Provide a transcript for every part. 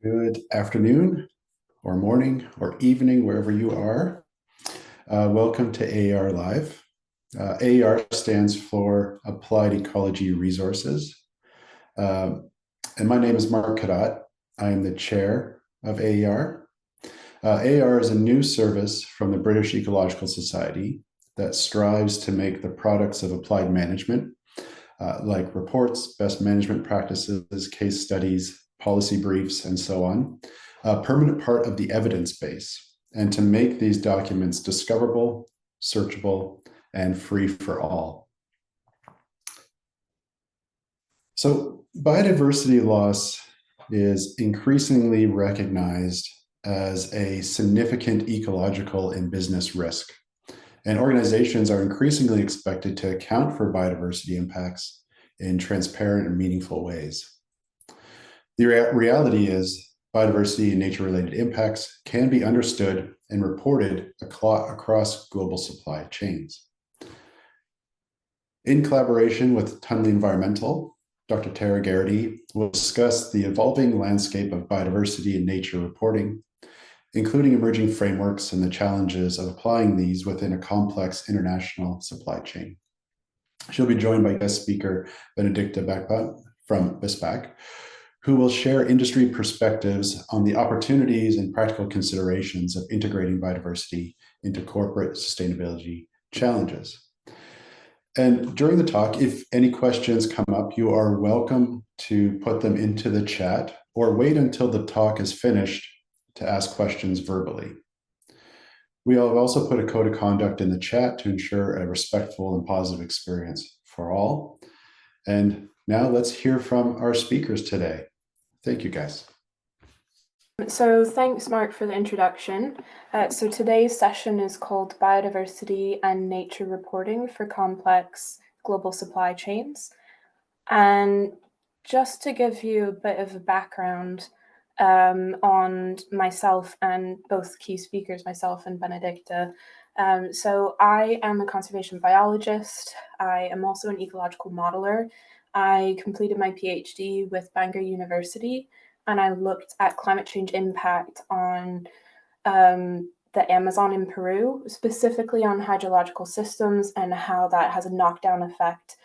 Good afternoon, or morning, or evening, wherever you are. Welcome to AER Live. AER stands for Applied Ecology Resources. And my name is Mark Cadat. I am the chair of AER. AER is a new service from the British Ecological Society that strives to make the products of applied management, like reports, best management practices, case studies, policy briefs, and so on, a permanent part of the evidence base, and to make these documents discoverable, searchable, and free for all. So biodiversity loss is increasingly recognized as a significant ecological and business risk. And organizations are increasingly expected to account for biodiversity impacts in transparent and meaningful ways. The reality is biodiversity and nature-related impacts can be understood and reported across global supply chains. In collaboration with Tunley Environmental, Dr. Tara Garraty will discuss the evolving landscape of biodiversity and nature reporting, including emerging frameworks and the challenges of applying these within a complex international supply chain. She'll be joined by guest speaker Benedicta Bakpa from BISPAC, who will share industry perspectives on the opportunities and practical considerations of integrating biodiversity into corporate sustainability challenges. And during the talk, if any questions come up, you are welcome to put them into the chat or wait until the talk is finished to ask questions verbally. We have also put a code of conduct in the chat to ensure a respectful and positive experience for all. And now let's hear from our speakers today. Thank you, guys. So thanks, Mark, for the introduction. So today's session is called Biodiversity and Nature Reporting for Complex Global Supply Chains. And just to give you a bit of a background on myself and both key speakers, myself and Benedicta. So I am a conservation biologist. I am also an ecological modeler. I completed my PhD with Bangor University, and I looked at climate change impact on the Amazon in Peru, specifically on hydrological systems and how that has a knockdown effect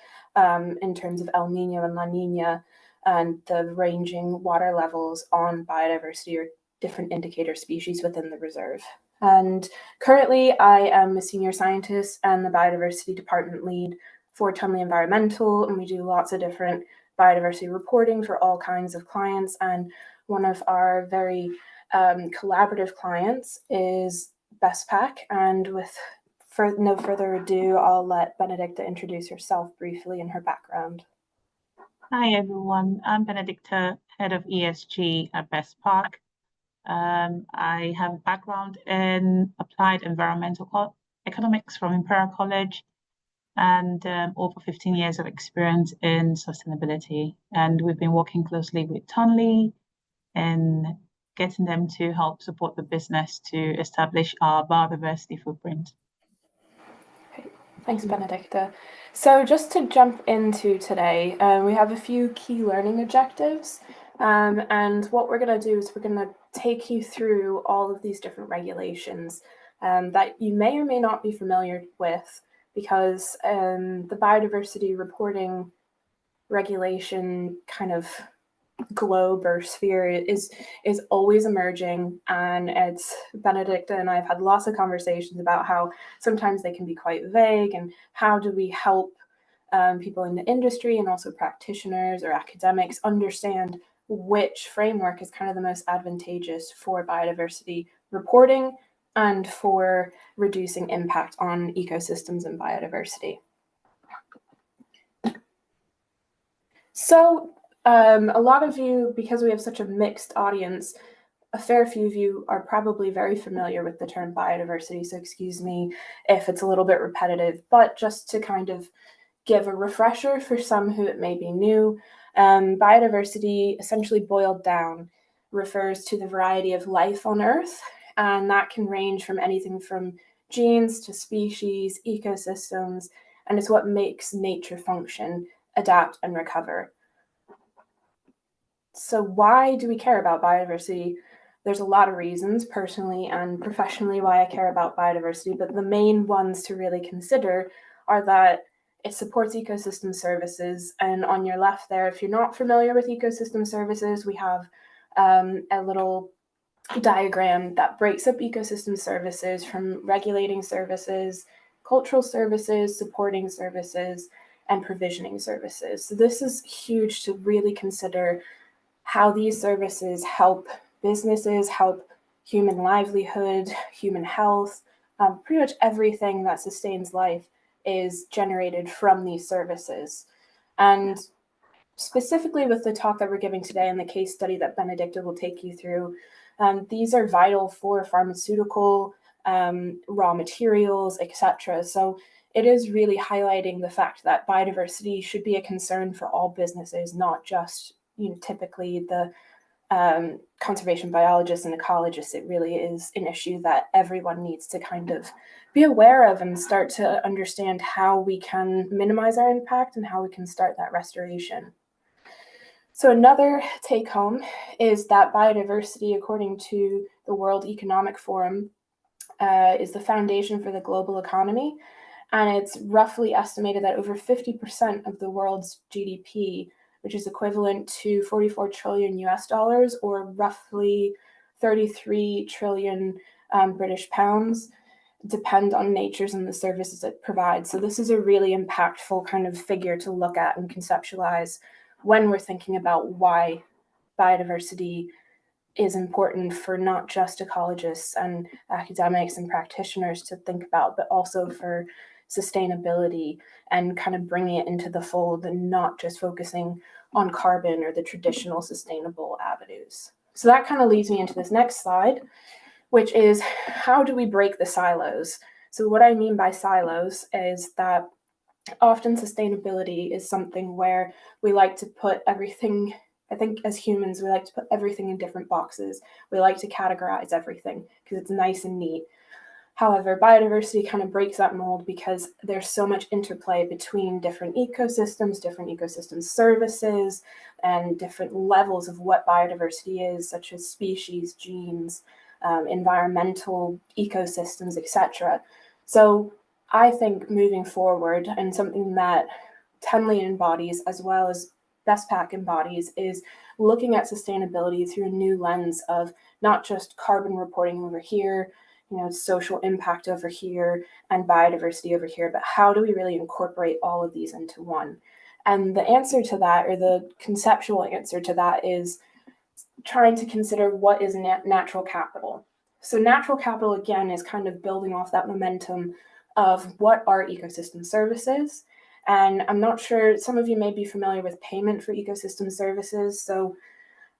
in terms of El Nino and La Nina and the ranging water levels on biodiversity or different indicator species within the reserve. And currently I am a senior scientist and the biodiversity department lead for Tunley Environmental, and we do lots of different biodiversity reporting for all kinds of clients. And one of our very collaborative clients is BISPAC. And with no further ado, I'll let Benedicta introduce herself briefly and her background. Hi, everyone. I'm Benedicta, Head of ESG at BISPAC. I have a background in applied environmental economics from Imperial College and over 15 years of experience in sustainability. And we've been working closely with Tunley and getting them to help support the business to establish our biodiversity footprint. Thanks, Benedicta. So just to jump into today, we have a few key learning objectives. And what we're going to do is we're going to take you through all of these different regulations that you may or may not be familiar with, because the biodiversity reporting regulation kind of globe or sphere is always emerging, and it's Benedicta and I've had lots of conversations about how sometimes they can be quite vague, and how do we help people in the industry and also practitioners or academics understand which framework is kind of the most advantageous for biodiversity reporting and for reducing impact on ecosystems and biodiversity. So a lot of you, because we have such a mixed audience, a fair few of you are probably very familiar with the term biodiversity, so excuse me if it's a little bit repetitive, but just to kind of give a refresher for some who it may be new, biodiversity, essentially boiled down, refers to the variety of life on Earth, and that can range from anything from genes to species, ecosystems, and it's what makes nature function, adapt, and recover. So why do we care about biodiversity? There's a lot of reasons, personally and professionally, why I care about biodiversity, but the main ones to really consider are that it supports ecosystem services. And on your left there, if you're not familiar with ecosystem services, we have a little diagram that breaks up ecosystem services from regulating services, cultural services, supporting services, and provisioning services. So this is huge to really consider how these services help businesses, help human livelihood, human health. Pretty much everything that sustains life is generated from these services. And specifically with the talk that we're giving today and the case study that Benedicta will take you through, these are vital for pharmaceutical, raw materials, etc. So it is really highlighting the fact that biodiversity should be a concern for all businesses, not just typically the conservation biologists and ecologists. It really is an issue that everyone needs to kind of be aware of and start to understand how we can minimize our impact and how we can start that restoration. So another take home is that biodiversity, according to the World Economic Forum, is the foundation for the global economy. And it's roughly estimated that over 50% of the world's GDP, which is equivalent to 44 trillion US dollars, or roughly 33 trillion British pounds, depend on natures and the services it provides. So this is a really impactful kind of figure to look at and conceptualize when we're thinking about why biodiversity is important for not just ecologists and academics and practitioners to think about, but also for sustainability and kind of bringing it into the fold and not just focusing on carbon or the traditional sustainable avenues. So that kind of leads me into this next slide, which is how do we break the silos? So what I mean by silos is that often sustainability is something where we like to put everything, I think as humans, we like to put everything in different boxes. We like to categorize everything because it's nice and neat. However, biodiversity kind of breaks that mold because there's so much interplay between different ecosystem services, and different levels of what biodiversity is, such as species, genes, environmental ecosystems, etc. So I think moving forward, and something that Tenley embodies as well as BestPac embodies, is looking at sustainability through a new lens of not just carbon reporting over here, social impact over here, and biodiversity over here, but how do we really incorporate all of these into one? And the answer to that, or the conceptual answer to that, is trying to consider what is natural capital. So natural capital, again, is kind of building off that momentum of what are ecosystem services. And I'm not sure, some of you may be familiar with payment for ecosystem services. So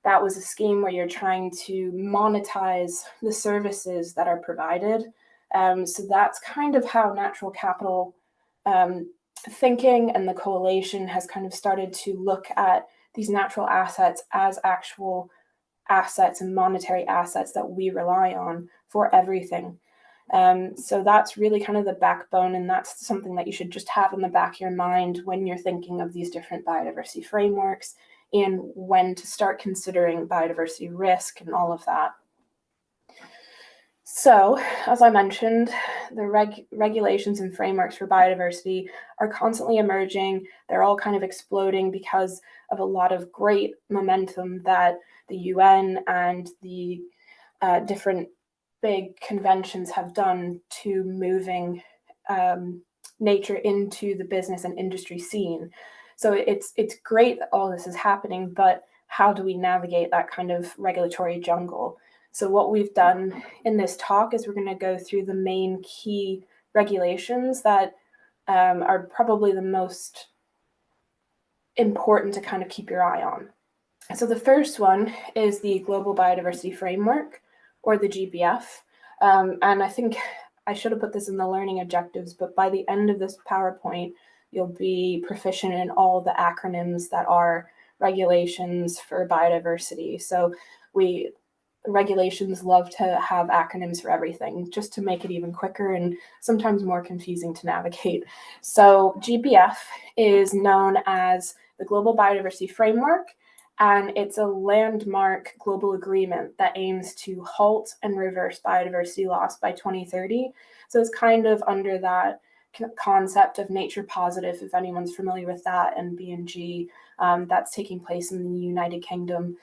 that was a scheme where you're trying to monetize the services that are provided. So that's kind of how natural capital thinking and the coalition has kind of started to look at these natural assets as actual assets and monetary assets that we rely on for everything. So that's really kind of the backbone, and that's something that you should just have in the back of your mind when you're thinking of these different biodiversity frameworks and when to start considering biodiversity risk and all of that. So, as I mentioned, the regulations and frameworks for biodiversity are constantly emerging. They're all kind of exploding because of a lot of great momentum that the UN and the different big conventions have done to moving nature into the business and industry scene. So it's great that all this is happening, but how do we navigate that kind of regulatory jungle? So what we've done in this talk is we're going to go through the main key regulations that are probably the most important to kind of keep your eye on. So the first one is the Global Biodiversity Framework, or the GBF. And I think I should have put this in the learning objectives, but by the end of this PowerPoint, you'll be proficient in all the acronyms that are regulations for biodiversity. So regulations love to have acronyms for everything, just to make it even quicker and sometimes more confusing to navigate. So GBF is known as the Global Biodiversity Framework, and it's a landmark global agreement that aims to halt and reverse biodiversity loss by 2030. So it's kind of under that concept of nature positive, if anyone's familiar with that, and B&G, that's taking place in the United Kingdom.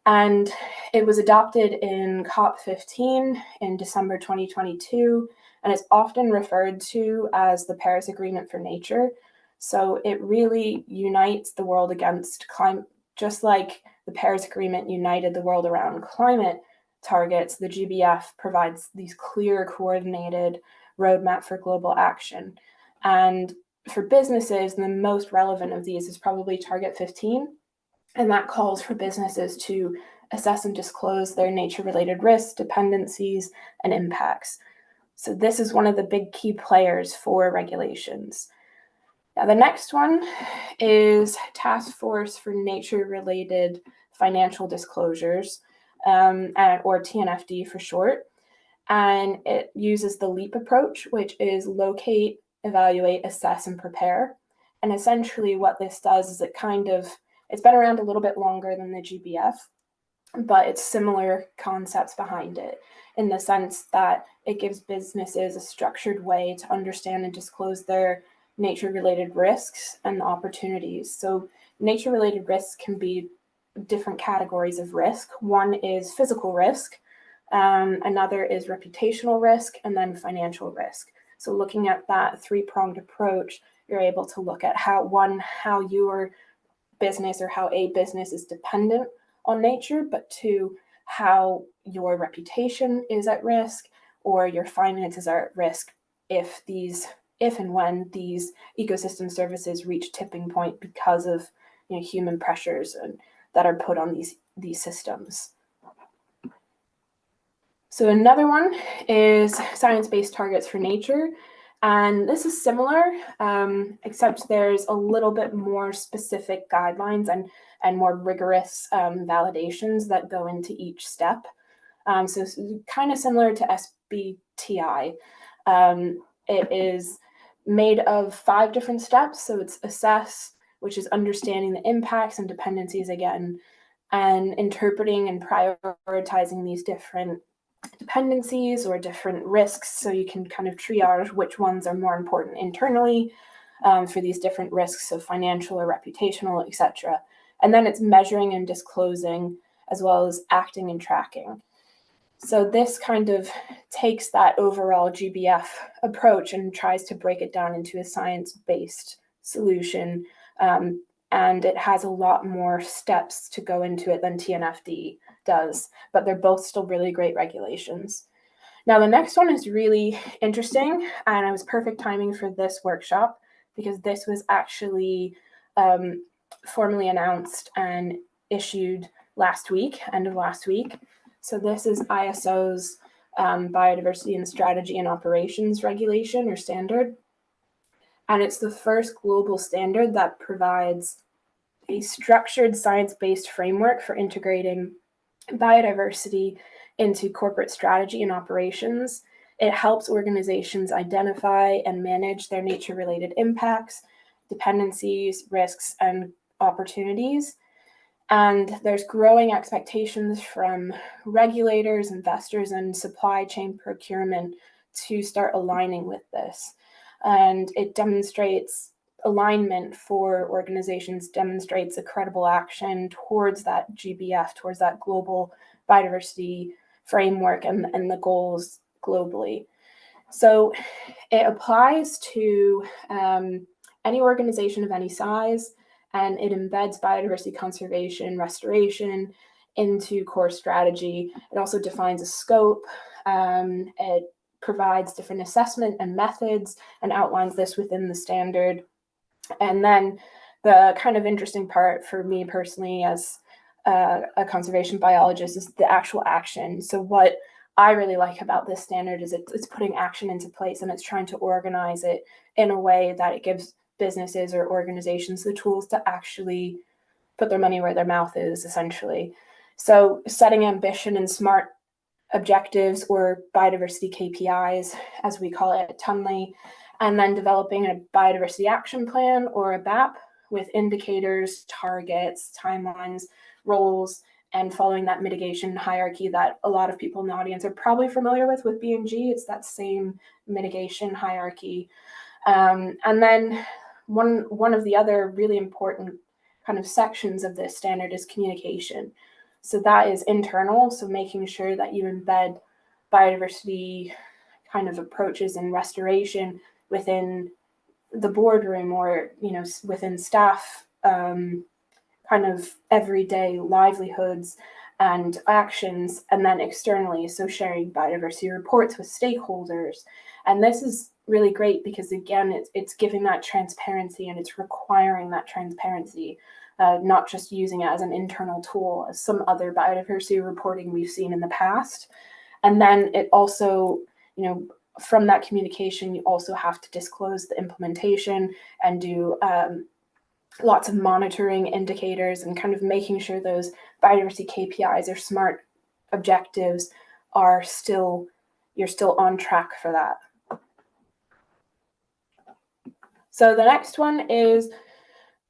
And it was adopted in COP15 in December 2022, and it's often referred to as the Paris Agreement for Nature. So it really unites the world against climate, just like the Paris Agreement united the world around climate targets. The GBF provides these clear, coordinated roadmap for global action. And for businesses, the most relevant of these is probably Target 15. And that calls for businesses to assess and disclose their nature-related risks, dependencies, and impacts. So this is one of the big key players for regulations. Now, the next one is Task Force for Nature-Related Financial Disclosures, or TNFD for short. And it uses the LEAP approach, which is locate, evaluate, assess, and prepare. And essentially what this does is it's been around a little bit longer than the GBF, but it's similar concepts behind it in the sense that it gives businesses a structured way to understand and disclose their nature-related risks and opportunities. So nature-related risks can be different categories of risk. One is physical risk, another is reputational risk, and then financial risk. So looking at that three-pronged approach, you're able to look at how your business or how a business is dependent on nature, but two, how your reputation is at risk or your finances are at risk if and when these ecosystem services reach tipping point because of human pressures that are put on these systems. So another one is science-based targets for nature. And this is similar, except there's a little bit more specific guidelines and more rigorous validations that go into each step. So it's kind of similar to SBTI. It is made of 5 different steps. So it's assess, which is understanding the impacts and dependencies again, and interpreting and prioritizing these different dependencies or different risks, so you can kind of triage which ones are more important internally for these different risks of financial or reputational, etc. And then it's measuring and disclosing, as well as acting and tracking. So this kind of takes that overall GBF approach and tries to break it down into a science-based solution, and it has a lot more steps to go into it than TNFD does, but they're both still really great regulations. Now, the next one is really interesting, and it was perfect timing for this workshop because this was actually formally announced and issued last week, end of last week. So this is ISO's Biodiversity and Strategy and Operations Regulation or standard. And it's the first global standard that provides a structured science-based framework for integrating biodiversity into corporate strategy and operations. It helps organizations identify and manage their nature-related impacts, dependencies, risks, and opportunities. And there's growing expectations from regulators, investors, and supply chain procurement to start aligning with this. And it demonstrates alignment for organizations, demonstrates a credible action towards that GBF, towards that global biodiversity framework and the goals globally. So it applies to any organization of any size, and it embeds biodiversity conservation, restoration into core strategy. It also defines a scope. It provides different assessment and methods and outlines this within the standard. And then the kind of interesting part for me personally as a conservation biologist is the actual action. So what I really like about this standard is it's putting action into place, and it's trying to organize it in a way that it gives businesses or organizations the tools to actually put their money where their mouth is, essentially. So setting ambition and SMART objectives, or biodiversity KPIs, as we call it at Tunley, and then developing a biodiversity action plan or a BAP with indicators, targets, timelines, roles and following that mitigation hierarchy that a lot of people in the audience are probably familiar with B&G. It's that same mitigation hierarchy. And then one of the other really important kind of sections of this standard is communication. So that is internal, so making sure that you embed biodiversity kind of approaches and restoration within the boardroom or, within staff kind of everyday livelihoods and actions, and then externally, so sharing biodiversity reports with stakeholders. And this is really great because, again, it's giving that transparency and it's requiring that transparency, not just using it as an internal tool as some other biodiversity reporting we've seen in the past. And then it also, from that communication, you also have to disclose the implementation and do lots of monitoring indicators and kind of making sure those biodiversity KPIs or SMART objectives you're still on track for that. So the next one is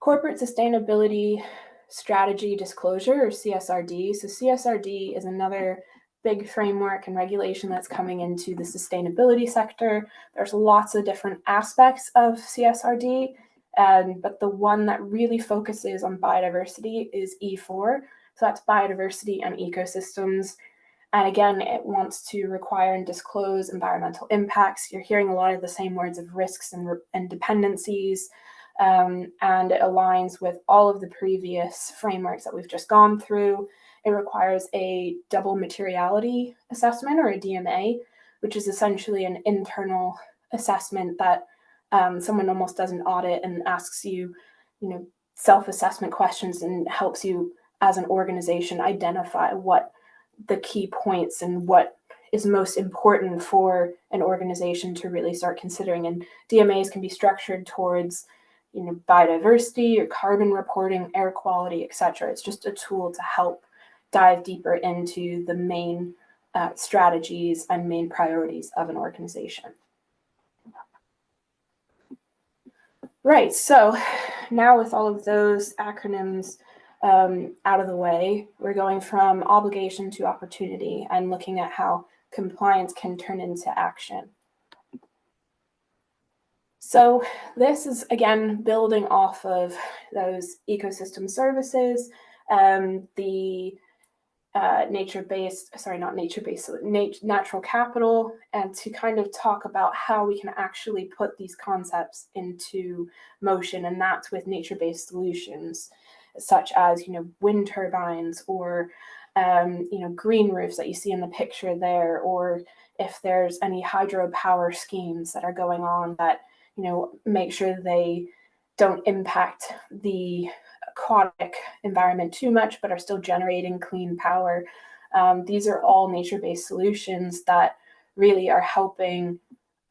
Corporate Sustainability Strategy Disclosure, or CSRD. So CSRD is another big framework and regulation that's coming into the sustainability sector. There's lots of different aspects of CSRD, but the one that really focuses on biodiversity is E4. So that's biodiversity and ecosystems. And again, it wants to require and disclose environmental impacts. You're hearing a lot of the same words of risks and dependencies, and it aligns with all of the previous frameworks that we've just gone through. It requires a double materiality assessment, or a DMA, which is essentially an internal assessment that someone almost does an audit and asks you, self-assessment questions and helps you as an organization identify what the key points and what is most important for an organization to really start considering. And DMAs can be structured towards, biodiversity or carbon reporting, air quality, etc. It's just a tool to help dive deeper into the main strategies and main priorities of an organization. Right, so now with all of those acronyms out of the way, we're going from obligation to opportunity and looking at how compliance can turn into action. So this is, again, building off of those ecosystem services, the natural capital, and to kind of talk about how we can actually put these concepts into motion, and that's with nature-based solutions, such as, wind turbines or, green roofs that you see in the picture there, or if there's any hydropower schemes that are going on that, make sure they don't impact the aquatic environment too much, but are still generating clean power. These are all nature-based solutions that really are helping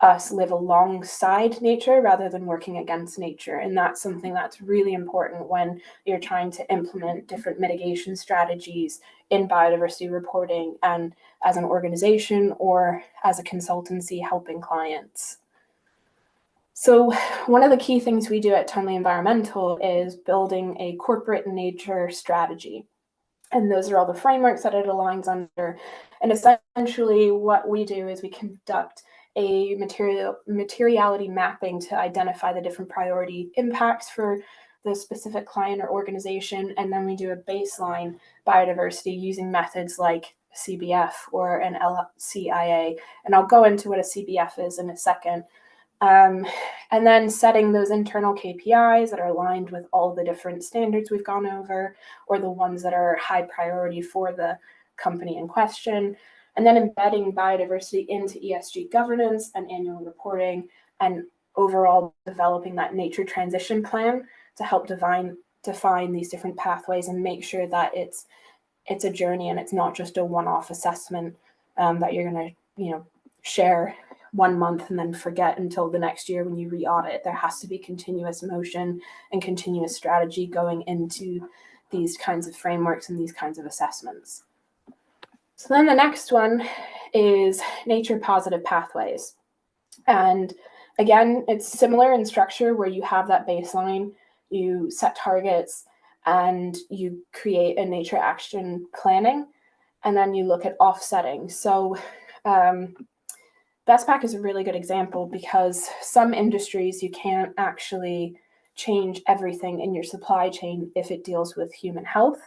us live alongside nature rather than working against nature. And that's something that's really important when you're trying to implement different mitigation strategies in biodiversity reporting and as an organization or as a consultancy helping clients. So one of the key things we do at Tunley Environmental is building a corporate nature strategy. And those are all the frameworks that it aligns under. And essentially what we do is we conduct a materiality mapping to identify the different priority impacts for the specific client or organization. And then we do a baseline biodiversity using methods like CBF or an LCIA. And I'll go into what a CBF is in a second. And then setting those internal KPIs that are aligned with all the different standards we've gone over, or the ones that are high priority for the company in question, and then embedding biodiversity into ESG governance and annual reporting, and overall developing that nature transition plan to help define these different pathways and make sure that it's a journey and it's not just a one-off assessment that you're going to, share 1 month and then forget until the next year when you re-audit. There has to be continuous motion and continuous strategy going into these kinds of frameworks and these kinds of assessments. So then the next one is nature positive pathways. And again, it's similar in structure where you have that baseline, you set targets, and you create a nature action planning, and then you look at offsetting. So Best Pack is a really good example because some industries you can't actually change everything in your supply chain if it deals with human health.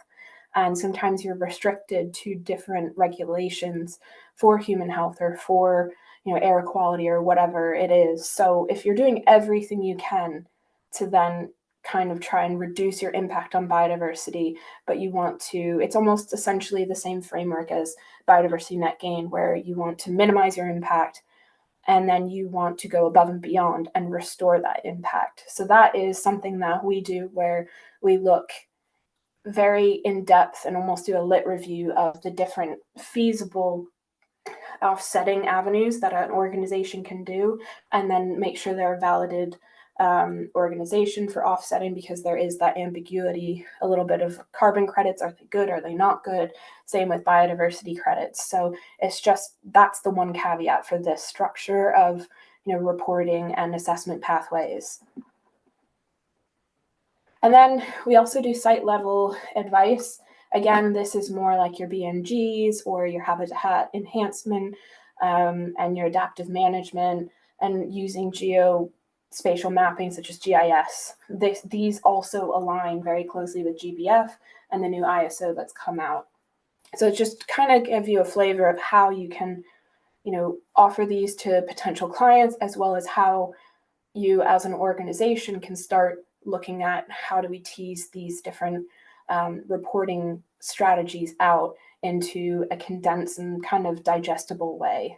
And sometimes you're restricted to different regulations for human health or for air quality or whatever it is. So if you're doing everything you can to then kind of try and reduce your impact on biodiversity, but you want to, it's almost essentially the same framework as biodiversity net gain, where you want to minimize your impact and then you want to go above and beyond and restore that impact. So that is something that we do, where we look very in depth and almost do a lit review of the different feasible offsetting avenues that an organization can do, and then make sure they're a validated organization for offsetting, because there is that ambiguity, a little bit of carbon credits. Are they good? Are they not good? Same with biodiversity credits. So it's just, that's the one caveat for this structure of reporting and assessment pathways. And then we also do site level advice. Again, this is more like your BMGs or your habitat enhancement and your adaptive management, and using geospatial mapping such as GIS. These also align very closely with GBF and the new ISO that's come out. So it's just kind of give you a flavor of how you can, offer these to potential clients, as well as how you as an organization can start looking at how do we tease these different reporting strategies out into a condensed and kind of digestible way.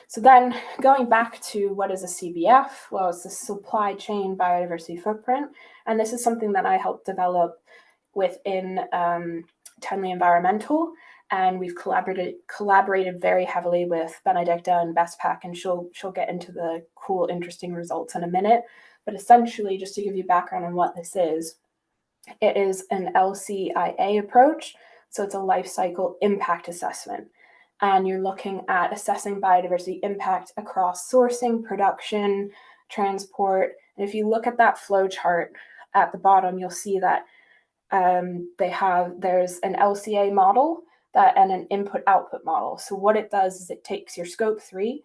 So then going back to what is a CBF? Well, it's the supply chain biodiversity footprint. And this is something that I helped develop within Tenley Environmental. And we've collaborated very heavily with Benedicta and Best Pack, and she'll get into the cool, interesting results in a minute. But essentially, just to give you background on what this is, it is an LCIA approach. So it's a life cycle impact assessment. And you're looking at assessing biodiversity impact across sourcing, production, transport. And if you look at that flow chart at the bottom, you'll see that there's an LCA model and an input-output model. So what it does is it takes your scope 3,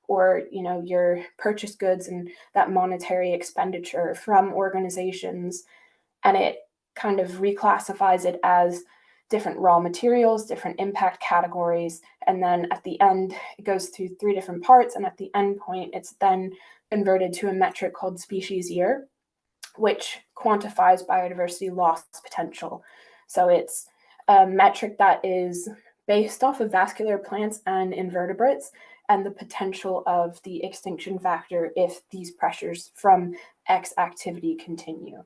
or your purchased goods and that monetary expenditure from organizations, and it kind of reclassifies it as different raw materials, different impact categories, and then at the end it goes through 3 different parts, and at the end point it's then converted to a metric called species year, which quantifies biodiversity loss potential. So it's a metric that is based off of vascular plants and invertebrates and the potential of the extinction factor if these pressures from X activity continue.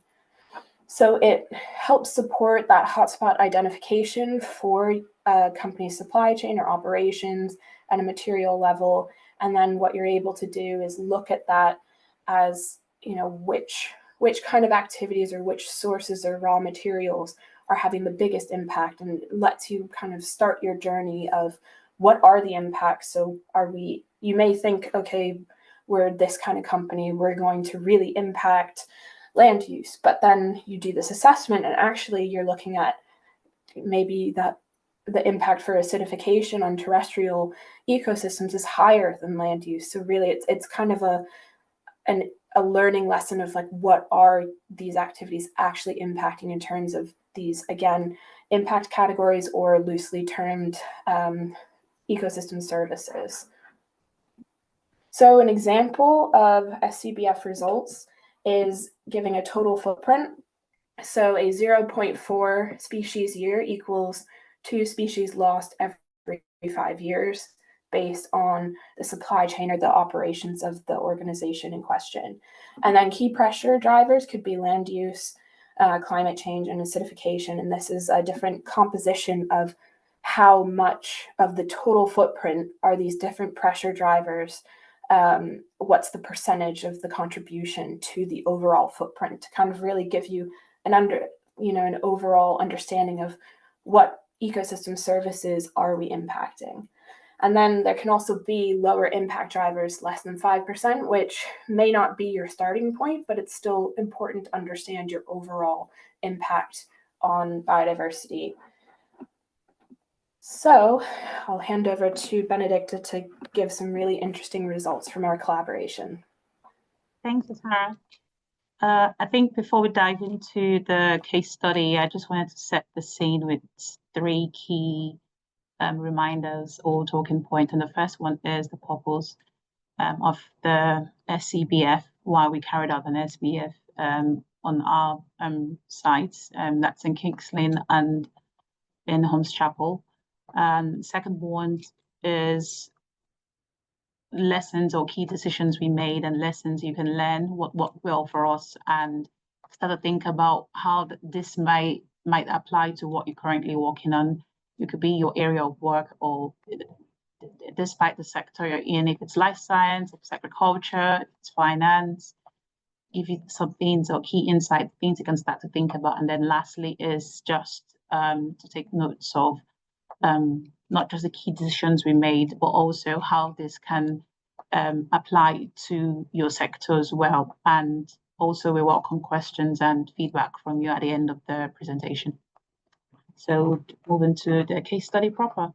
So it helps support that hotspot identification for a company's supply chain or operations at a material level. And then what you're able to do is look at that as, which kind of activities or which sources or raw materials are having the biggest impact, and it lets you kind of start your journey of what are the impacts. So you may think, okay, we're this kind of company, we're going to really impact land use, but then you do this assessment and actually you're looking at maybe that the impact for acidification on terrestrial ecosystems is higher than land use. So really it's kind of a learning lesson of like, what are these activities actually impacting in terms of these, again, impact categories, or loosely termed ecosystem services. So an example of SCBF results is giving a total footprint. So a 0.4 species year equals 2 species lost every 5 years, based on the supply chain or the operations of the organization in question. And then key pressure drivers could be land use, climate change, and acidification. And this is a different composition of how much of the total footprint are these different pressure drivers. What's the percentage of the contribution to the overall footprint, to kind of really give you an overall understanding of what ecosystem services are we impacting. And then there can also be lower impact drivers, less than 5%, which may not be your starting point, but it's still important to understand your overall impact on biodiversity. So I'll hand over to Benedicta to give some really interesting results from our collaboration. Thanks, Tara. I think before we dive into the case study, I just wanted to set the scene with 3 key reminders or talking points. And the first one is the purpose of the SCBF, why we carried out an SBF on our sites, that's in Kings Lynn and in Holmes Chapel. Second one is lessons or key decisions we made and lessons you can learn, what worked well for us, and start to think about how this might apply to what you're currently working on. It could be your area of work, or despite the sector you're in, if it's life science, if it's agriculture, if it's finance, give you some things or key insight, things you can start to think about. And then lastly is just to take notes of not just the key decisions we made, but also how this can apply to your sector as well. And also we welcome questions and feedback from you at the end of the presentation. So moving to the case study proper.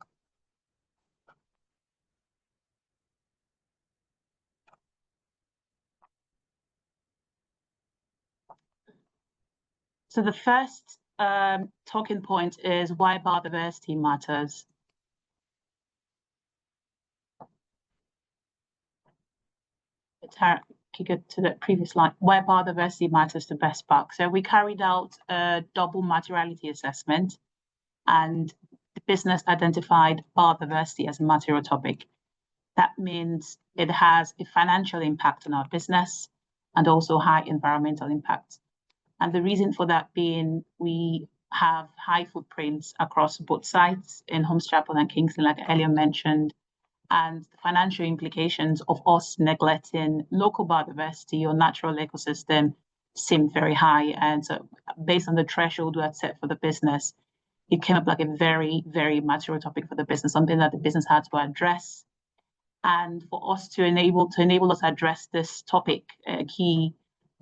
So the first talking point is why biodiversity matters. Kick it to the previous slide. Why biodiversity matters to Best Park. So we carried out a double materiality assessment, and the business identified biodiversity as a material topic. That means it has a financial impact on our business and also high environmental impact. And the reason for that being, we have high footprints across both sites in Holmes Chapel and Kings Lynn, like I earlier mentioned, and the financial implications of us neglecting local biodiversity or natural ecosystem seem very high. And so based on the threshold we had set for the business, it came up like a very, very material topic for the business, something that the business had to address. And for us to enable us to address this topic, a key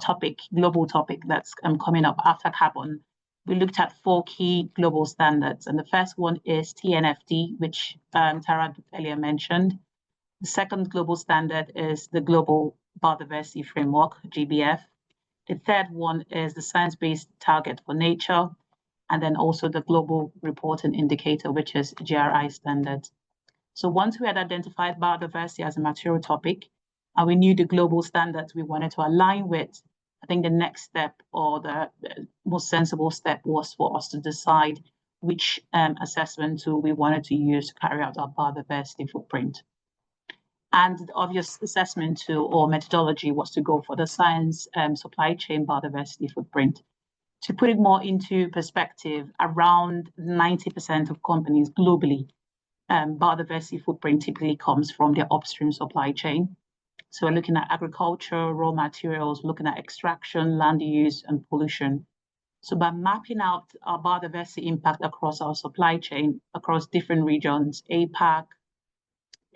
topic, global topic that's coming up after carbon, we looked at 4 key global standards. And the first one is TNFD, which Tara earlier mentioned. The second global standard is the Global Biodiversity Framework, GBF. The third one is the Science-Based Target for Nature, and then also the Global Reporting Indicator, which is GRI standard. So once we had identified biodiversity as a material topic, and we knew the global standards we wanted to align with, I think the next step, or the most sensible step, was for us to decide which assessment tool we wanted to use to carry out our biodiversity footprint. And the obvious assessment tool or methodology was to go for the science supply chain biodiversity footprint. To put it more into perspective, around 90% of companies globally, biodiversity footprint typically comes from their upstream supply chain. So we're looking at agriculture, raw materials, looking at extraction, land use, and pollution. So by mapping out our biodiversity impact across our supply chain, across different regions, APAC,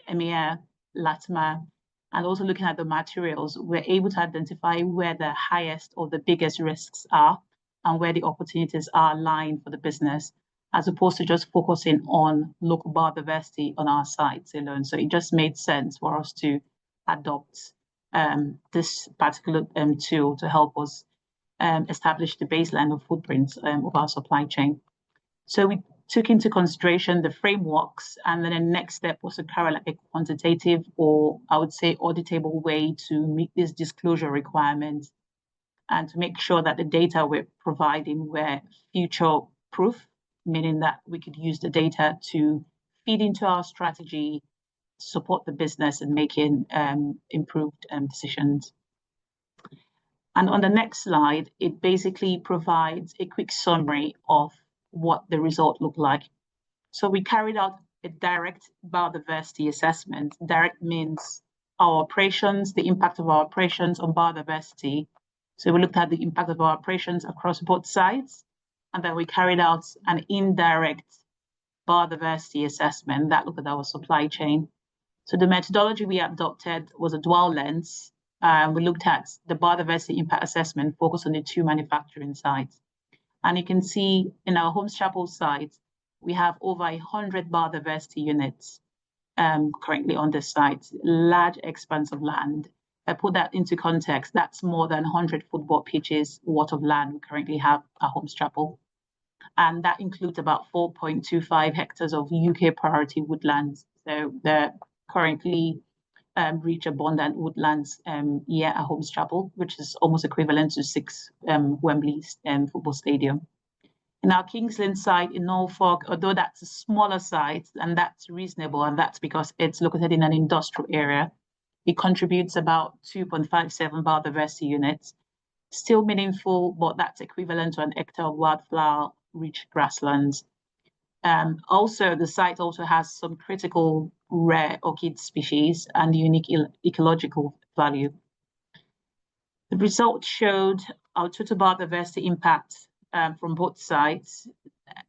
AER, LATMA, and also looking at the materials, we're able to identify where the highest or the biggest risks are and where the opportunities are lying for the business, as opposed to just focusing on local biodiversity on our sites alone. So it just made sense for us to adopt this particular tool to help us establish the baseline of footprints of our supply chain. So we took into consideration the frameworks, and then the next step was to carry like a quantitative, or I would say auditable way to meet these disclosure requirements and to make sure that the data we're providing were future proof, meaning that we could use the data to feed into our strategy, support the business in making improved decisions. And on the next slide, it basically provides a quick summary of what the result looked like. So we carried out a direct biodiversity assessment. Direct means our operations, the impact of our operations on biodiversity. So we looked at the impact of our operations across both sides, and then we carried out an indirect biodiversity assessment that looked at our supply chain. So the methodology we adopted was a dual lens. We looked at the biodiversity impact assessment focused on the 2 manufacturing sites. And you can see in our Holmes Chapel site, we have over 100 biodiversity units currently on the site, large expanse of land. I put that into context, that's more than 100 football pitches worth of land we currently have at Holmes Chapel. And that includes about 4.25 hectares of UK priority woodlands. So they're currently reach abundant woodlands here at Holmes Chapel, which is almost equivalent to 6 Wembley football stadium. In our Kingsland site in Norfolk, although that's a smaller site, and that's reasonable, and that's because it's located in an industrial area, it contributes about 2.57 biodiversity units. Still meaningful, but that's equivalent to an hectare of wildflower-rich grasslands. Also, the site also has some critical rare orchid species and unique ecological value. The results showed our total biodiversity impact from both sites,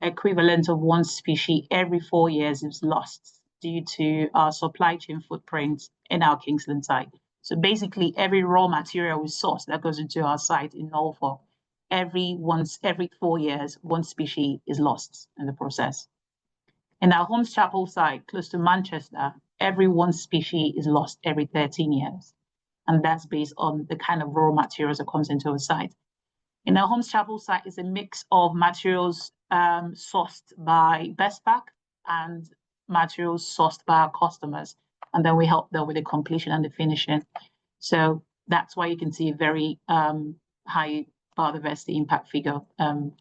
equivalent of 1 species every 4 years is lost due to our supply chain footprint in our Kingsland site. So basically, every raw material we source that goes into our site in Norfolk, every 4 years, 1 species is lost in the process. In our Holmes Chapel site, close to Manchester, every 1 species is lost every 13 years. And that's based on the kind of raw materials that comes into our site. In our Holmes Chapel site is a mix of materials sourced by Bestpac and materials sourced by our customers. And then we help them with the completion and the finishing. So that's why you can see a very high biodiversity impact figure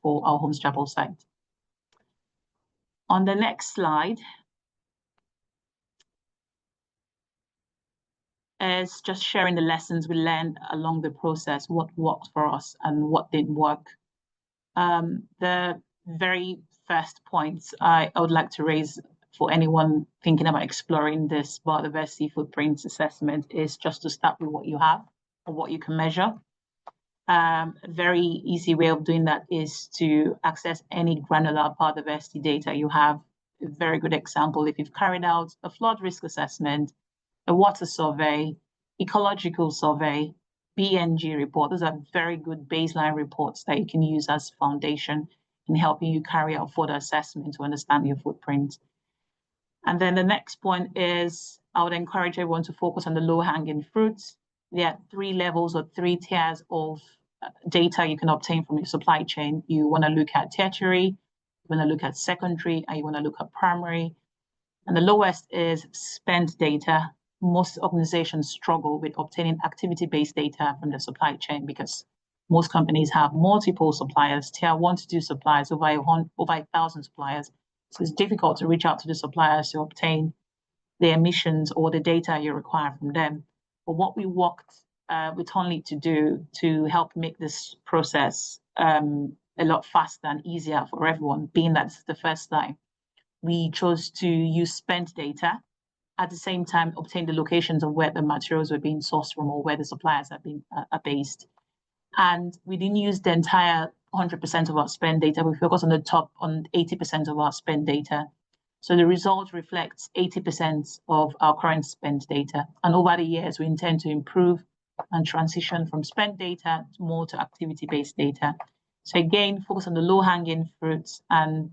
for our Holmes Chapel site. On the next slide is just sharing the lessons we learned along the process, what worked for us and what didn't work. The very first points I would like to raise for anyone thinking about exploring this biodiversity footprint assessment is just to start with what you have or what you can measure. A very easy way of doing that is to access any granular biodiversity data you have. A very good example, if you've carried out a flood risk assessment, a water survey, ecological survey, BNG report, those are very good baseline reports that you can use as foundation in helping you carry out further assessment to understand your footprint. And then the next point is I would encourage everyone to focus on the low-hanging fruits. There are 3 levels or 3 tiers of data you can obtain from your supply chain. You want to look at tertiary, you want to look at secondary, and you want to look at primary. And the lowest is spent data. Most organizations struggle with obtaining activity-based data from the supply chain because most companies have multiple suppliers, tier 1 to 2 suppliers, over 1,000 suppliers. So it's difficult to reach out to the suppliers to obtain the emissions or the data you require from them. But what we worked with Only to do to help make this process a lot faster and easier for everyone, being that it's the first time, we chose to use spent data, at the same time obtain the locations of where the materials were being sourced from or where the suppliers are based. And we didn't use the entire 100% of our spend data. We focused on the top, on 80% of our spend data. So the result reflects 80% of our current spend data. And over the years, we intend to improve and transition from spend data more to activity-based data. So again, focus on the low-hanging fruits and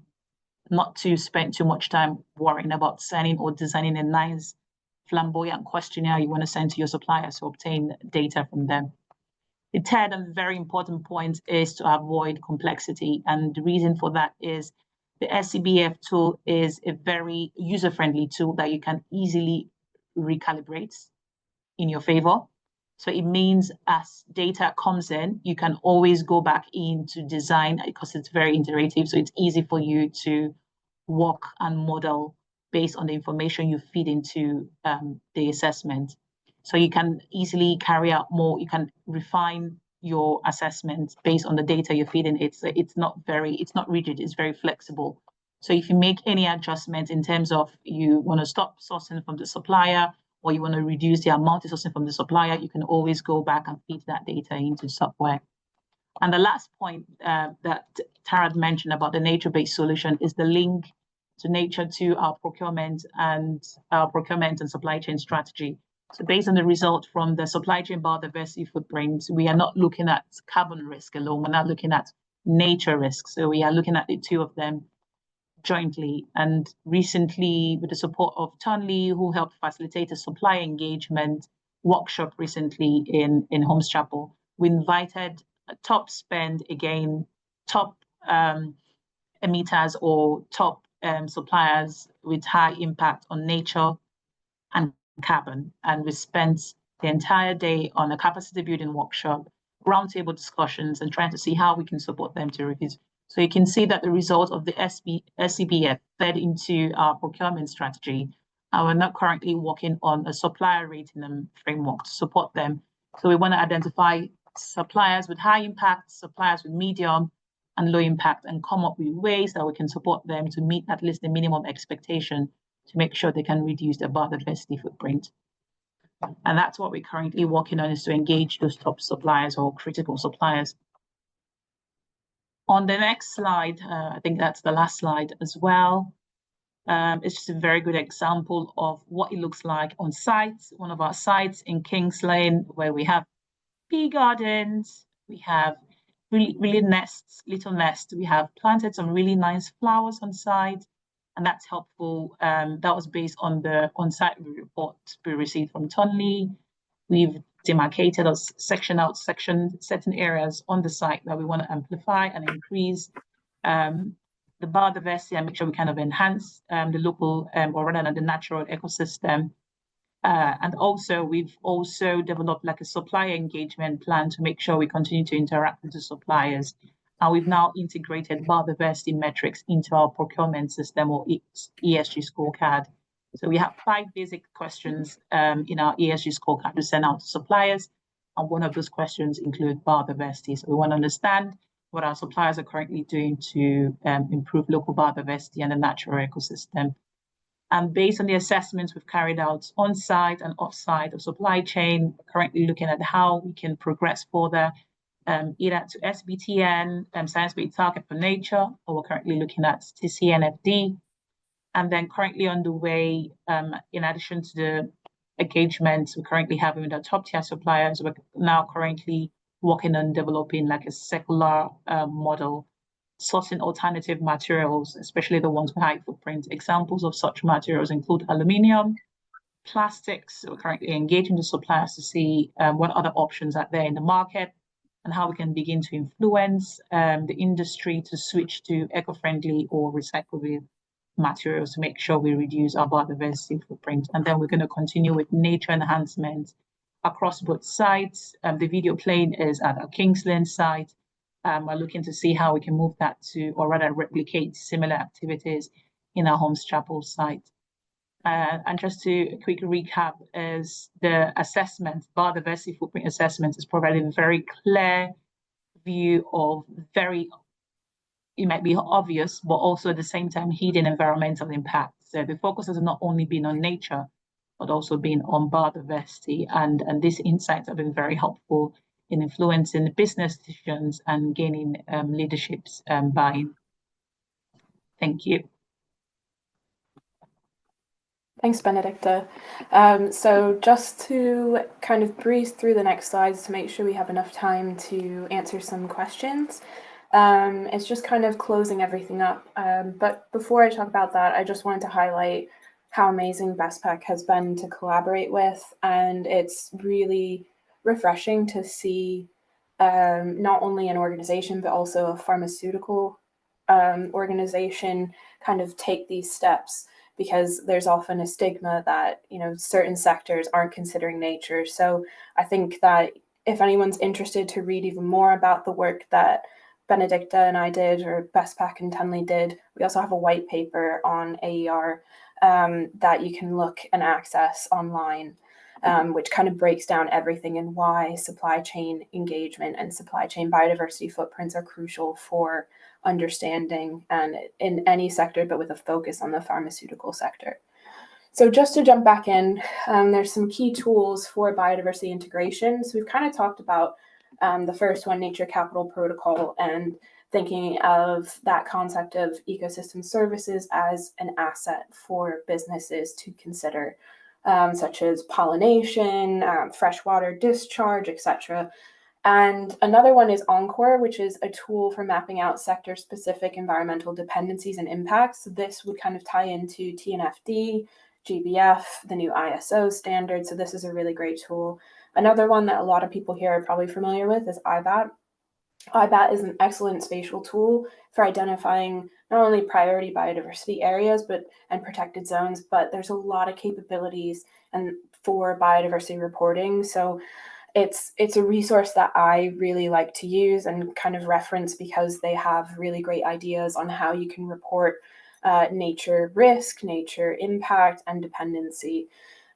not to spend too much time worrying about sending or designing a nice flamboyant questionnaire you want to send to your suppliers to obtain data from them. The third and very important point is to avoid complexity. And the reason for that is the SCBF tool is a very user-friendly tool that you can easily recalibrate in your favor. So it means as data comes in, you can always go back in to design because it's very iterative. So it's easy for you to work and model based on the information you feed into the assessment. So you can easily carry out more, you can refine your assessment based on the data you're feeding. It's not rigid, it's very flexible. So if you make any adjustments in terms of you want to stop sourcing from the supplier or you want to reduce the amount of sourcing from the supplier, you can always go back and feed that data into software. And the last point that Tara mentioned about the nature-based solution is the link to nature to our procurement and supply chain strategy. So based on the result from the supply chain biodiversity footprint, we are not looking at carbon risk alone. We're not looking at nature risk. So we are looking at the two of them jointly. And recently, with the support of Tonley, who helped facilitate a supply engagement workshop recently in Holmes Chapel, we invited top spend, again, top emitters or top suppliers with high impact on nature and carbon. And we spent the entire day on a capacity building workshop, roundtable discussions, and trying to see how we can support them to reduce. So you can see that the result of the SCBF fed into our procurement strategy. And we're not currently working on a supplier rating framework to support them. So we want to identify suppliers with high impact, suppliers with medium and low impact, and come up with ways that we can support them to meet at least the minimum expectation to make sure they can reduce their biodiversity footprint. And that's what we're currently working on, is to engage those top suppliers or critical suppliers. On the next slide, I think that's the last slide as well. It's just a very good example of what it looks like on site. One of our sites in Kings Lane, where we have bee gardens, we have really little nests. We have planted some really nice flowers on site, and that's helpful. That was based on the on-site report we received from Tonley. We've demarcated or sectioned out certain areas on the site that we want to amplify and increase the biodiversity and make sure we kind of enhance the local or rather the natural ecosystem. And also, we've also developed like a supplier engagement plan to make sure we continue to interact with the suppliers. And we've now integrated biodiversity metrics into our procurement system or ESG scorecard. So we have 5 basic questions in our ESG scorecard to send out to suppliers. And one of those questions includes biodiversity. So we want to understand what our suppliers are currently doing to improve local biodiversity and the natural ecosystem. And based on the assessments we've carried out on-site and off-site of supply chain, we're currently looking at how we can progress further, either to SBTN, Science-Based Target for Nature, or we're currently looking at TCNFD. And then currently on the way, in addition to the engagements we're currently having with our top-tier suppliers, we're now currently working on developing like a circular model, sourcing alternative materials, especially the ones with high footprint. Examples of such materials include aluminium, plastics. We're currently engaging the suppliers to see what other options are there in the market and how we can begin to influence the industry to switch to eco-friendly or recyclable materials to make sure we reduce our biodiversity footprint. And then we're going to continue with nature enhancement across both sites. The video playing is at our Kings Lane site. We're looking to see how we can move that to, or rather replicate similar activities in our Holmes Chapel site. And just to a quick recap, is the assessment, biodiversity footprint assessment, is providing a very clear view of it might be obvious, but also at the same time hidden environmental impact. So the focus has not only been on nature, but also been on biodiversity. And these insights have been very helpful in influencing business decisions and gaining leadership's buy-in. Thank you. Thanks, Benedicta. So just to kind of breeze through the next slides to make sure we have enough time to answer some questions. It's just kind of closing everything up. But before I talk about that, I just wanted to highlight how amazing BestPac has been to collaborate with. And it's really refreshing to see not only an organization, but also a pharmaceutical organization kind of take these steps, because there's often a stigma that, certain sectors aren't considering nature. So I think that if anyone's interested to read even more about the work that Benedicta and I did, or BestPac and Tonley did, we also have a white paper on AER that you can look and access online, which kind of breaks down everything and why supply chain engagement and supply chain biodiversity footprints are crucial for understanding, and in any sector, but with a focus on the pharmaceutical sector. So just to jump back in, there's some key tools for biodiversity integration. So we've kind of talked about the first one, Nature Capital Protocol, and thinking of that concept of ecosystem services as an asset for businesses to consider, such as pollination, freshwater discharge, etc. And another one is Encore, which is a tool for mapping out sector-specific environmental dependencies and impacts. So this would kind of tie into TNFD, GBF, the new ISO standard. So this is a really great tool. Another one that a lot of people here are probably familiar with is IBAT. IBAT is an excellent spatial tool for identifying not only priority biodiversity areas and protected zones, but there's a lot of capabilities and for biodiversity reporting. So it's a resource that I really like to use and kind of reference because they have really great ideas on how you can report nature risk, nature impact, and dependency.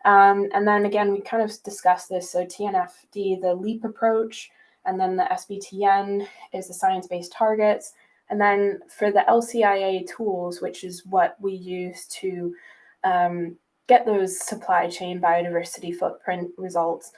And then again, we kind of discussed this. So TNFD, the LEAP approach, and then the SBTN is the science-based targets. And then for the LCIA tools, which is what we use to get those supply chain biodiversity footprint results,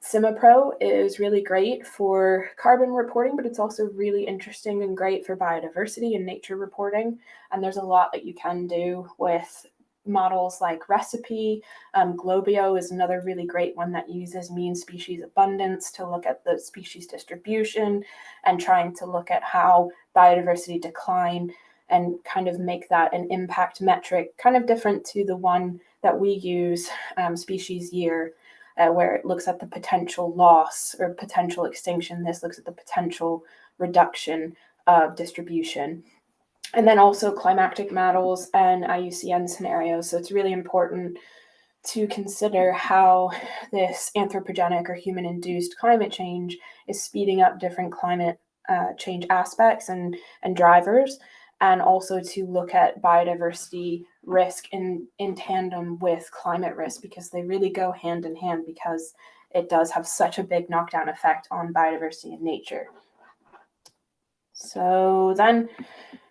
CIMAPRO is really great for carbon reporting, but it's also really interesting and great for biodiversity and nature reporting. And there's a lot that you can do with models like Recipe. Globio is another really great one that uses mean species abundance to look at the species distribution and trying to look at how biodiversity decline and kind of make that an impact metric, kind of different to the one that we use, species year, where it looks at the potential loss or potential extinction. This looks at the potential reduction of distribution. And then also climatic models and IUCN scenarios. So it's really important to consider how this anthropogenic or human-induced climate change is speeding up different climate change aspects and drivers, and also to look at biodiversity risk in tandem with climate risk, because they really go hand in hand, because it does have such a big knockdown effect on biodiversity and nature. So then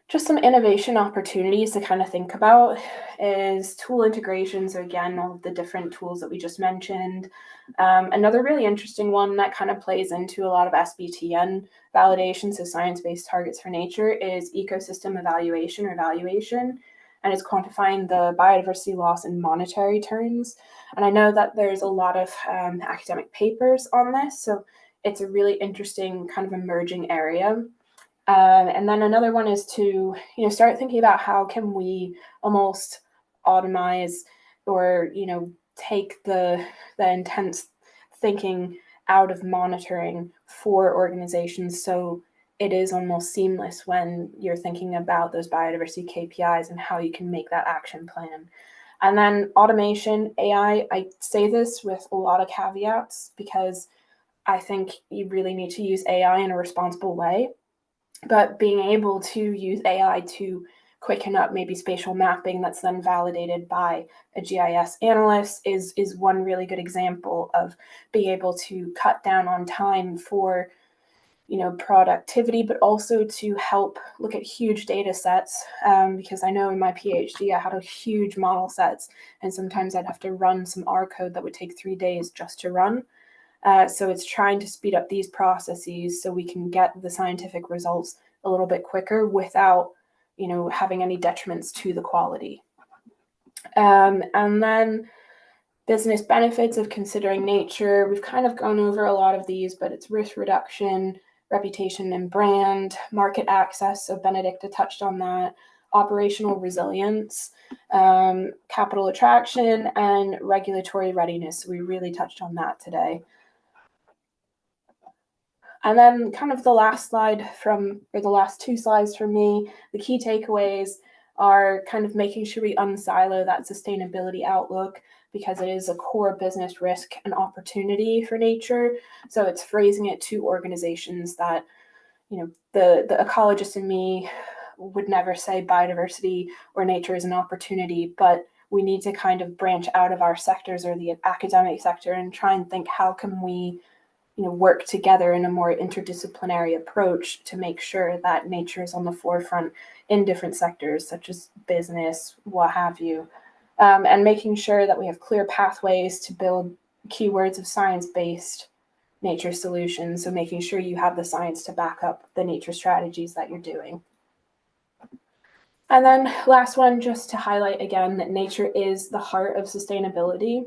just some innovation opportunities to kind of think about is tool integration. So again, all of the different tools that we just mentioned. Another really interesting one that kind of plays into a lot of SBTN validation, so science-based targets for nature, is ecosystem evaluation or valuation, and it's quantifying the biodiversity loss in monetary terms. And I know that there's a lot of academic papers on this, so it's a really interesting kind of emerging area. And then another one is to start thinking about how can we almost automize or take the intense thinking out of monitoring for organizations, so it is almost seamless when you're thinking about those biodiversity KPIs and how you can make that action plan. And then automation, AI, I say this with a lot of caveats because I think you really need to use AI in a responsible way. But being able to use AI to quicken up maybe spatial mapping that's then validated by a GIS analyst is one really good example of being able to cut down on time for productivity, but also to help look at huge data sets, because I know in my PhD I had a huge model sets, and sometimes I'd have to run some R code that would take 3 days just to run. So it's trying to speed up these processes so we can get the scientific results a little bit quicker without, having any detriments to the quality. And then business benefits of considering nature. We've kind of gone over a lot of these, but it's risk reduction, reputation and brand, market access. So Benedicta touched on that. Operational resilience, capital attraction, and regulatory readiness. We really touched on that today. And then kind of the last slide the last two slides from me, the key takeaways are kind of making sure we unsilo that sustainability outlook, because it is a core business risk and opportunity for nature. So it's phrasing it to organizations that, the ecologist in me would never say biodiversity or nature is an opportunity, but we need to kind of branch out of our sectors or the academic sector and try and think, how can we work together in a more interdisciplinary approach to make sure that nature is on the forefront in different sectors, such as business, what have you, and making sure that we have clear pathways to build keywords of science-based nature solutions. So making sure you have the science to back up the nature strategies that you're doing. And then last one, just to highlight again that nature is the heart of sustainability.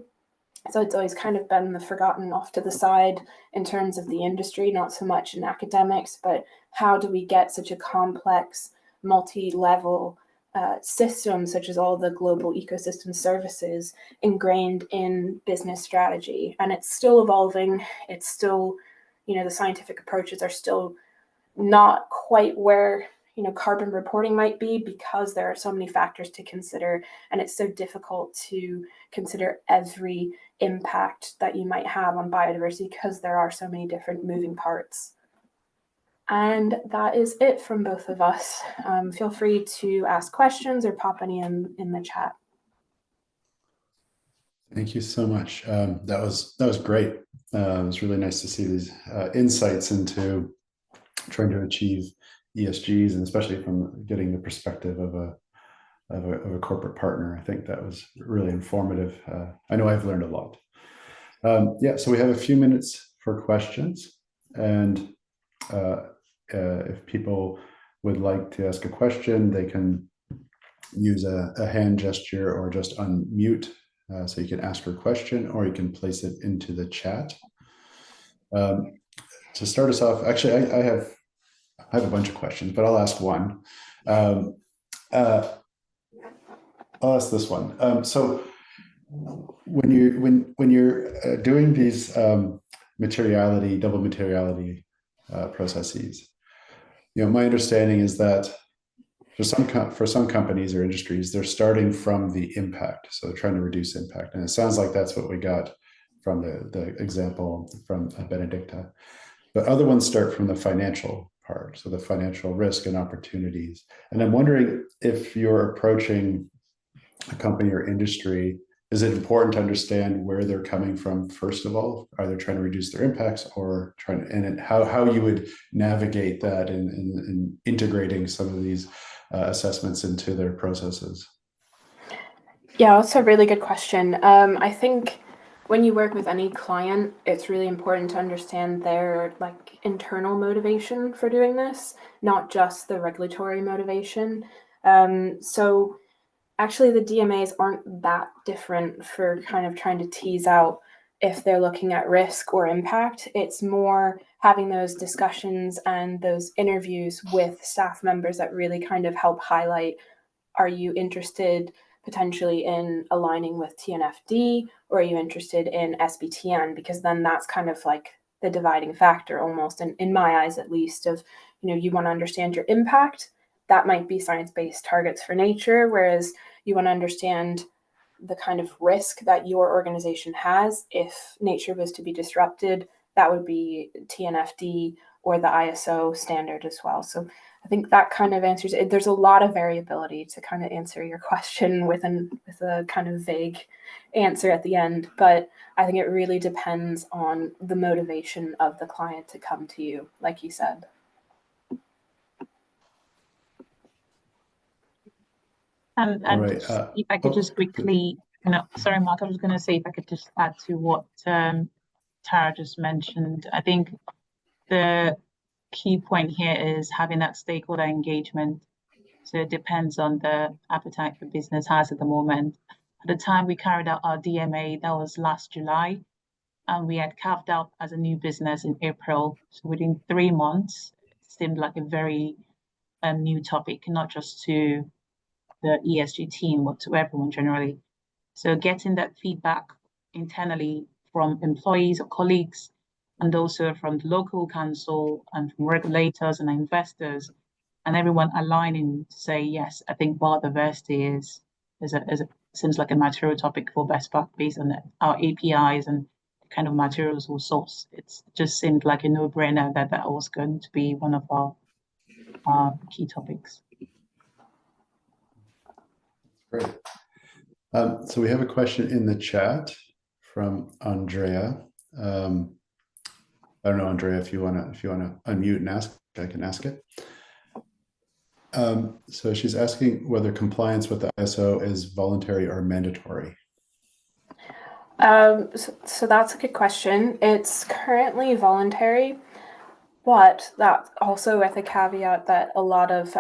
So it's always kind of been the forgotten off to the side in terms of the industry, not so much in academics, but how do we get such a complex, multi-level system, such as all the global ecosystem services, ingrained in business strategy? And it's still evolving. It's still, the scientific approaches are still not quite where carbon reporting might be, because there are so many factors to consider, and it's so difficult to consider every impact that you might have on biodiversity because there are so many different moving parts. And that is it from both of us. Feel free to ask questions or pop any in the chat. Thank you so much. That was great. It was really nice to see these insights into trying to achieve ESGs, and especially from getting the perspective of a corporate partner. I think that was really informative. I know I've learned a lot. So we have a few minutes for questions, and if people would like to ask a question, they can use a hand gesture or just unmute, so you can ask your question, or you can place it into the chat. To start us off, actually, I have a bunch of questions, but I'll ask one. I'll ask this one. So when you're doing these double materiality processes, my understanding is that for some companies or industries, they're starting from the impact, so they're trying to reduce impact, and it sounds like that's what we got from the example from Benedicta. But other ones start from the financial part, so the financial risk and opportunities. And I'm wondering, if you're approaching a company or industry, is it important to understand where they're coming from first of all? Are they trying to reduce their impacts, or how you would navigate that in integrating some of these assessments into their processes? Yeah, that's a really good question. I think when you work with any client, it's really important to understand their internal motivation for doing this, not just the regulatory motivation. So actually the DMAs aren't that different for kind of trying to tease out if they're looking at risk or impact. It's more having those discussions and those interviews with staff members that really kind of help highlight, are you interested potentially in aligning with TNFD, or are you interested in SBTN? Because then that's kind of like the dividing factor almost, and in my eyes at least, of, you want to understand your impact. That might be science-based targets for nature, whereas you want to understand the kind of risk that your organization has if nature was to be disrupted. That would be TNFD or the ISO standard as well. So I think that kind of answers it. There's a lot of variability to kind of answer your question with a kind of vague answer at the end, but I think it really depends on the motivation of the client to come to you, like you said. And right. if I could just quickly, sorry, Mark, I was going to say, if I could just add to what Tara just mentioned. I think the key point here is having that stakeholder engagement. So it depends on the appetite the business has at the moment. At the time we carried out our DMA, that was last July, and we had carved out as a new business in April. So within 3 months, it seemed like a very new topic, not just to the ESG team, but to everyone generally. So getting that feedback internally from employees or colleagues, and also from the local council and from regulators and investors, and everyone aligning to say, yes, I think biodiversity seems like a material topic for best practice based on our APIs and the kind of materials we source. It just seemed like a no-brainer that was going to be one of our key topics. Great. So we have a question in the chat from Andrea. I don't know, Andrea, if you want to unmute and ask, I can ask it. So she's asking whether compliance with the ISO is voluntary or mandatory. So that's a good question. It's currently voluntary, but that also with a caveat that a lot of,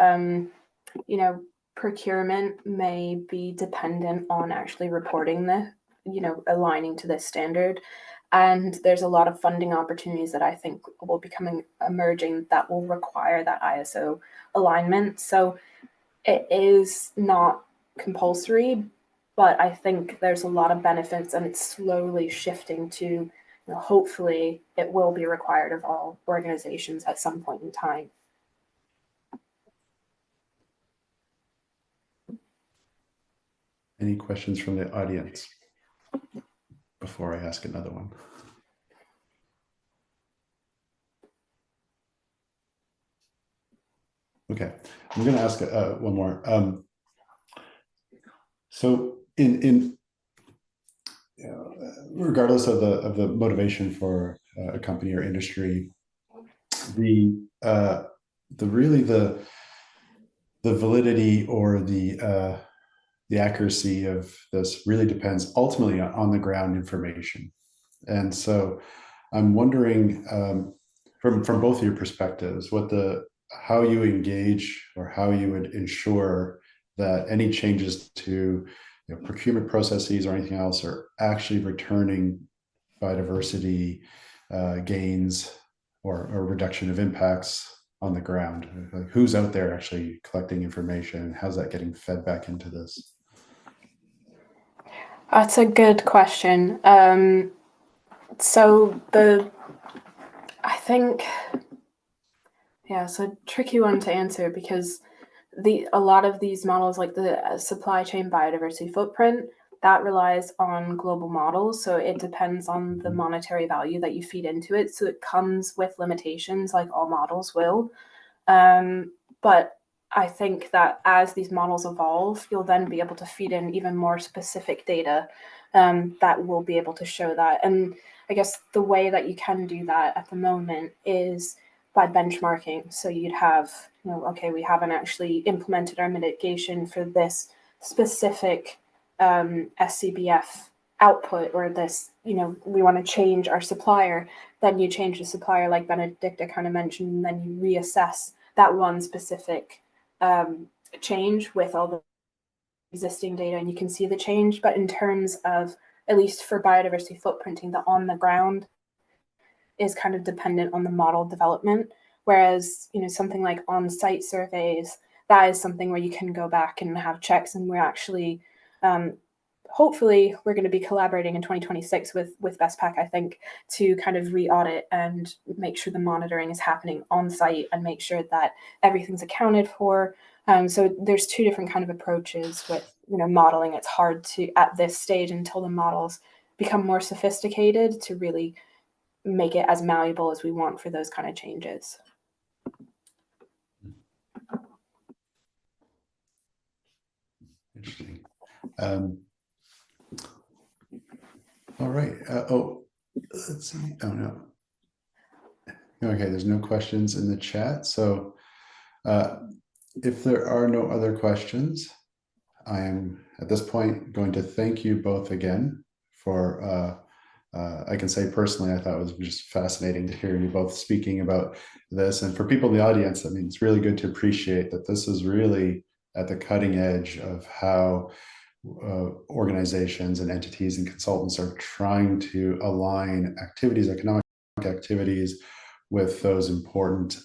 procurement may be dependent on actually reporting the, aligning to this standard. And there's a lot of funding opportunities that I think will be emerging that will require that ISO alignment. So it is not compulsory, but I think there's a lot of benefits, and it's slowly shifting to, hopefully it will be required of all organizations at some point in time. Any questions from the audience before I ask another one? Okay, I'm going to ask one more. So regardless of the motivation for a company or industry, the validity or the accuracy of this really depends ultimately on the ground information. And so I'm wondering, from both of your perspectives, how you engage or how you would ensure that any changes to procurement processes or anything else are actually returning biodiversity gains or reduction of impacts on the ground. Like, who's out there actually collecting information? How's that getting fed back into this? That's a good question. I think, it's a tricky one to answer because a lot of these models, like the supply chain biodiversity footprint, that relies on global models. So it depends on the monetary value that you feed into it. So it comes with limitations, like all models will. But I think that as these models evolve, you'll then be able to feed in even more specific data that will be able to show that. And I guess the way that you can do that at the moment is by benchmarking. So you'd have, okay, we haven't actually implemented our mitigation for this specific SCBF output, or this, we want to change our supplier. Then you change the supplier, like Benedicta kind of mentioned, and then you reassess that one specific change with all the existing data, and you can see the change. But in terms of, at least for biodiversity footprinting, the on the ground is kind of dependent on the model development. Whereas, something like on-site surveys, that is something where you can go back and have checks. And we're actually, hopefully, we're going to be collaborating in 2026 with BestPac, I think, to kind of re-audit and make sure the monitoring is happening on-site and make sure that everything's accounted for. So there's two different kind of approaches with, modeling. It's hard to, at this stage, until the models become more sophisticated, to really make it as malleable as we want for those kind of changes. Interesting. All right. Let's see. Oh, no. Okay, there's no questions in the chat. So if there are no other questions, I am at this point going to thank you both again for, I can say personally, I thought it was just fascinating to hear you both speaking about this. And for people in the audience, I mean, it's really good to appreciate that this is really at the cutting edge of how organizations and entities and consultants are trying to align activities, economic activities, with those important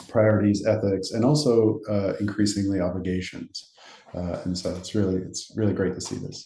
priorities, ethics, and also increasingly obligations. And so it's really great to see this.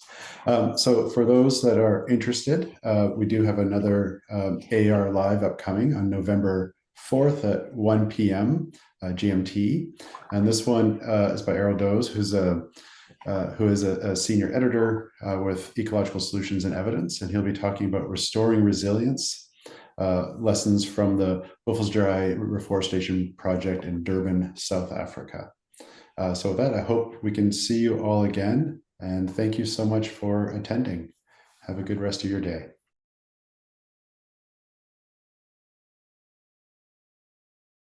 So for those that are interested, we do have another AER Live upcoming on November 4th at 1 p.m. GMT. And this one is by Errol Doze, who is a senior editor with Ecological Solutions and Evidence. And he'll be talking about restoring resilience, lessons from the Buffelsdry Reforestation Project in Durban, South Africa. So with that, I hope we can see you all again. And thank you so much for attending. Have a good rest of your day.